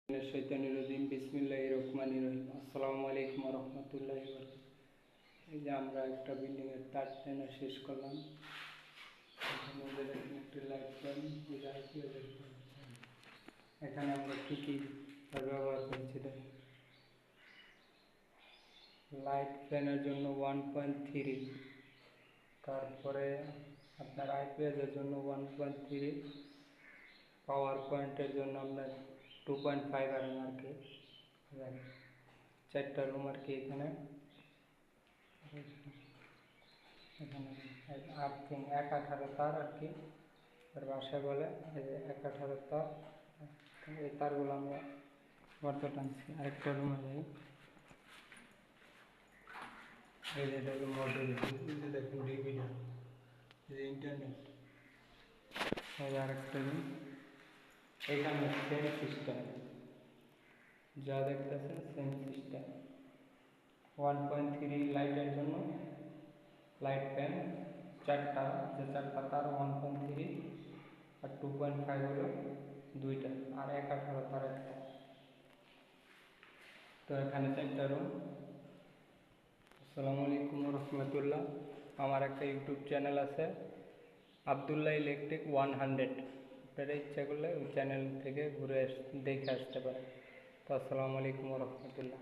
বিসমিল্লাহির রহমানির রহিম। আসসালামু আলাইকুম ওয়া রাহমাতুল্লাহি ওয়া বারাকাতুহু। এই যে আমরা একটা বিল্ডিংয়ের তার টেনে শেষ করলাম। একটি লাইট ফ্যান, এখানে আমরা কী কী ব্যবহার করছি দেখুন। লাইট ফ্যানের জন্য 1.3, তারপরে আপনার আইপিএসের জন্য 1.3, পাওয়ার পয়েন্টের জন্য আপনার 2.5 আর কি। চারটা রুম আর কি এখানে আর্থিং 1/18 তার আর কি, আর বাসায় বলে এই যে 1/18 তার। এই তারগুলো আমরা বর্ত টানছি। আরেকটা রুমে যাই, এই যে এটা হলো মডেল, দেখুন ডিভিডি, এই যে ইন্টারনেট। এই আরেকটা রুম, এখানে সেম সিস্টেম, যা দেখতেছেন সেম সিস্টেম। 1.3 লাইটের জন্য লাইট ফ্যান চারটা, যে চারটা তার 1.3, আর 2.5 হলো দুইটা, আর 1/18 তার একটা। তো এখানে চারটা রুম। আসসালামু আলাইকুম রহমতুল্লাহ। আমার একটা ইউটিউব চ্যানেল আছে, আবদুল্লাহ ইলেকট্রিক 100। আপনারা ইচ্ছা করলে ওই চ্যানেল থেকে ঘুরে দেখে আসতে পারেন। তো আসসালামু আলাইকুম রহমতুল্লাহ।